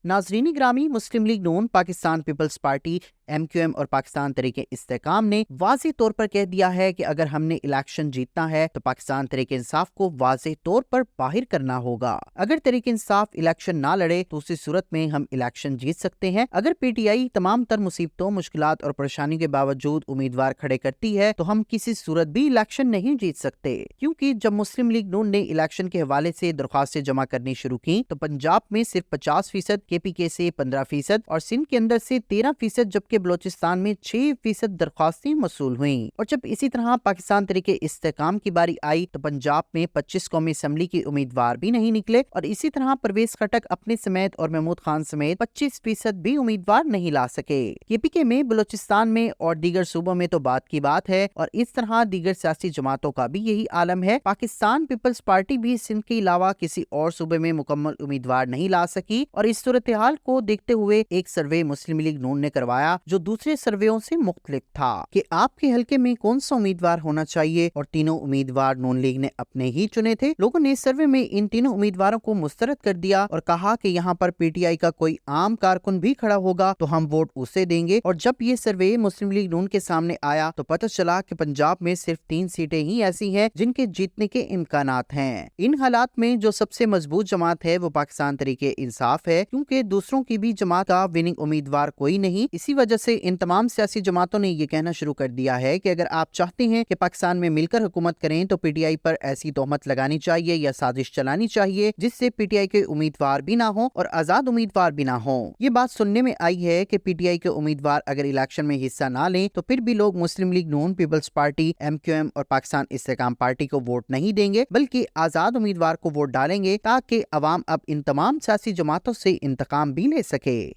नाजरीन ग्रामी, मुस्लिम लीग नून, Pakistan peoples party MQM और पाकिस्तान तहरीक इस्तेकाम ने वाज़ेह तौर पर कह दिया है कि अगर हमने इलेक्शन जीतना है तो पाकिस्तान तहरीक इंसाफ को वाज़ेह तौर पर बाहर करना होगा। अगर तहरीक इंसाफ इलेक्शन ना लड़े तो उसी सूरत में हम इलेक्शन जीत सकते हैं। अगर PTI तमाम तर मुसीबतों, मुश्किलात और परेशानी के बावजूद उम्मीदवार खड़े करती है तो हम किसी सूरत भी इलेक्शन नहीं जीत सकते, क्योंकि जब मुस्लिम लीग नून ने इलेक्शन के हवाले से दरख्वास्तें जमा करनी शुरू की तो पंजाब में सिर्फ 50%, KPK से 15% और सिंध के अंदर से 13%, जबकि बलोचिस्तान में 6% दरख्वास्तें मसूल हुईं। और जब इसी तरह पाकिस्तान तहरीक इस्तेकाम की बारी आई तो पंजाब में 25 कौमी असम्बली के उम्मीदवार भी नहीं निकले और इसी तरह परवेज खटक अपने समेत और महमूद खान समेत 25% भी उम्मीदवार नहीं ला सके। KPK में, बलोचिस्तान में और दीगर सूबों में तो बात की बात है, और इस तरह दीगर सियासी जमातों का भी यही आलम है। पाकिस्तान पीपल्स पार्टी भी सिंध के अलावा किसी और सूबे में मुकम्मल उम्मीदवार नहीं ला सकी। और इस सूरत हाल को देखते हुए एक सर्वे मुस्लिम लीग नून ने करवाया जो दूसरे सर्वेयों से मुख्तलिफ था कि आपके हलके में कौन सा उम्मीदवार होना चाहिए, और तीनों उम्मीदवार नून लीग ने अपने ही चुने थे। लोगों ने सर्वे में इन तीनों उम्मीदवारों को मुस्तरद कर दिया और कहा कि यहाँ पर PTI का कोई आम कारकुन भी खड़ा होगा तो हम वोट उसे देंगे। और जब ये सर्वे मुस्लिम लीग नून के सामने आया तो पता चला कि पंजाब में सिर्फ 3 सीटें ही ऐसी हैं जिनके जीतने के इम्कानात हैं। इन हालात में जो सबसे मजबूत जमात है वो पाकिस्तान तहरीक इंसाफ है, क्योंकि दूसरों की भी जमात का विनिंग उम्मीदवार कोई नहीं। इसी वजह से इन तमाम सियासी जमातों ने ये कहना शुरू कर दिया है कि अगर आप चाहते हैं कि पाकिस्तान में मिलकर हुकूमत करें तो PTI पर ऐसी तोहमत लगानी चाहिए या साजिश चलानी चाहिए जिससे PTI के उम्मीदवार भी ना हो और आजाद उम्मीदवार भी ना हो। ये बात सुनने में आई है कि PTI के उम्मीदवार अगर इलेक्शन में हिस्सा ना लें तो फिर भी लोग मुस्लिम लीग नून, पीपल्स पार्टी, MQM और पाकिस्तान इस्तेकाम पार्टी को वोट नहीं देंगे, बल्कि आजाद उम्मीदवार को वोट डालेंगे ताकि अवाम अब इन तमाम सियासी जमातों से इंतकाम भी ले सके।